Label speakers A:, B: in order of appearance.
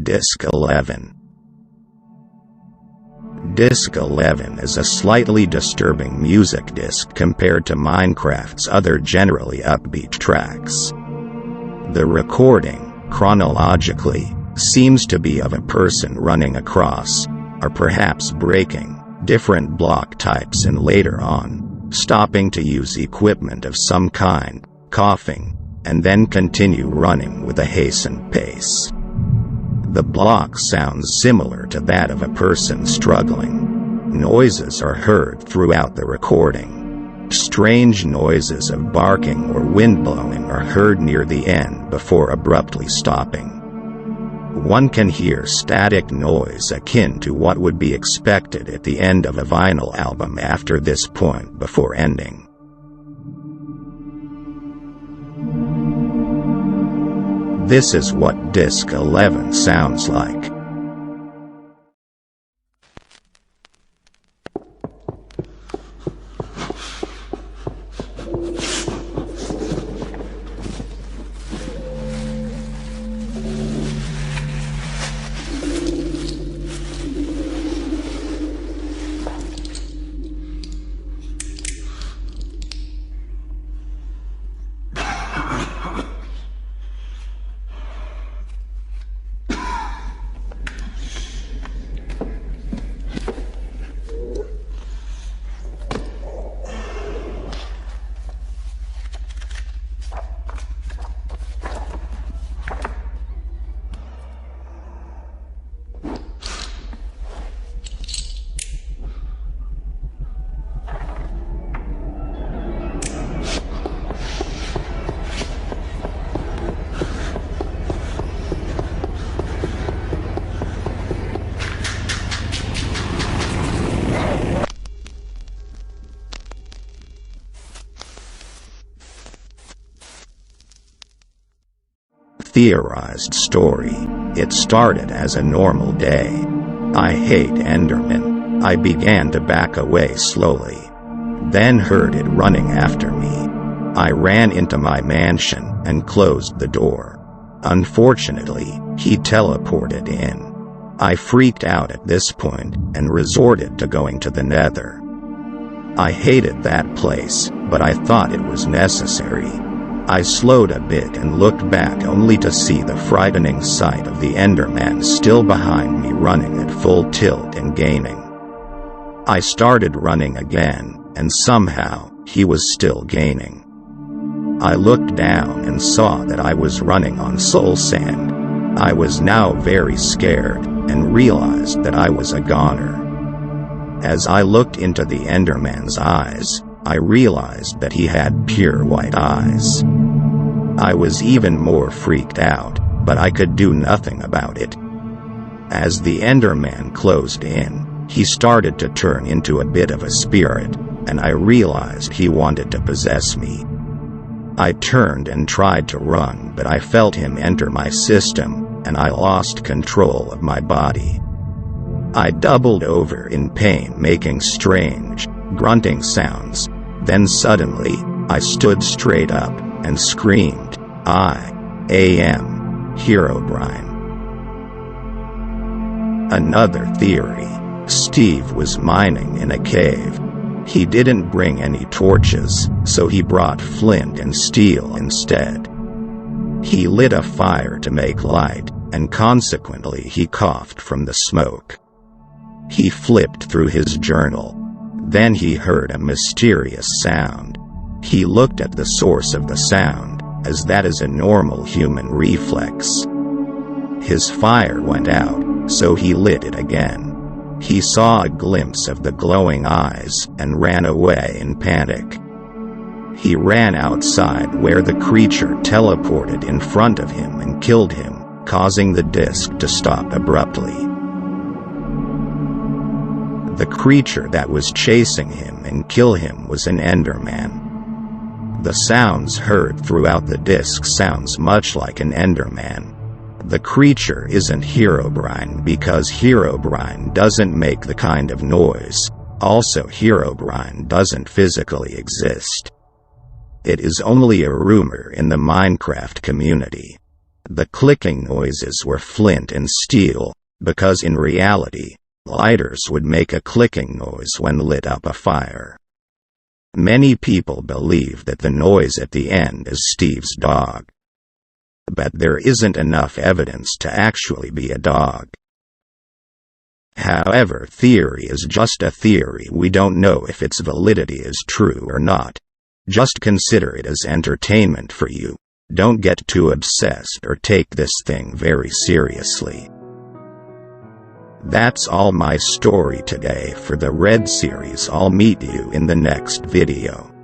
A: Disc 11. Disc 11 is a slightly disturbing music disc compared to Minecraft's other generally upbeat tracks. The recording, chronologically, seems to be of a person running across, or perhaps breaking, different block types and later on, stopping to use equipment of some kind, coughing, and then continue running with a hastened pace. The block sounds similar to that of a person struggling. Noises are heard throughout the recording. Strange noises of barking or wind blowing are heard near the end before abruptly stopping. One can hear static noise akin to what would be expected at the end of a vinyl album after this point before ending. This is what Disc 11 sounds like. Theorized story. It started as a normal day. I hate Endermen. I began to back away slowly. Then heard it running after me. I ran into my mansion and closed the door. Unfortunately, he teleported in. I freaked out at this point and resorted to going to the Nether. I hated that place, but I thought it was necessary. I slowed a bit and looked back only to see the frightening sight of the Enderman still behind me running at full tilt and gaining. I started running again, and somehow, he was still gaining. I looked down and saw that I was running on soul sand. I was now very scared, and realized that I was a goner. As I looked into the Enderman's eyes, I realized that he had pure white eyes. I was even more freaked out, but I could do nothing about it. As the Enderman closed in, he started to turn into a bit of a spirit, and I realized he wanted to possess me. I turned and tried to run, but I felt him enter my system, and I lost control of my body. I doubled over in pain, making strange, grunting sounds. Then suddenly, I stood straight up and screamed, "I am Herobrine." Another theory. Steve was mining in a cave. He didn't bring any torches, so he brought flint and steel instead. He lit a fire to make light, and consequently he coughed from the smoke. He flipped through his journal. Then he heard a mysterious sound. He looked at the source of the sound, as that is a normal human reflex. His fire went out, so he lit it again. He saw a glimpse of the glowing eyes and ran away in panic. He ran outside where the creature teleported in front of him and killed him, causing the disc to stop abruptly. The creature that was chasing him and kill him was an Enderman. The sounds heard throughout the disc sounds much like an Enderman. The creature isn't Herobrine because Herobrine doesn't make the kind of noise. Also, Herobrine doesn't physically exist. It is only a rumor in the Minecraft community. The clicking noises were flint and steel, because in reality, lighters would make a clicking noise when lit up a fire. Many people believe that the noise at the end is Steve's dog. But there isn't enough evidence to actually be a dog. However, theory is just a theory. We don't know if its validity is true or not. Just consider it as entertainment for you. Don't get too obsessed or take this thing very seriously. That's all my story today for the Red series. I'll meet you in the next video.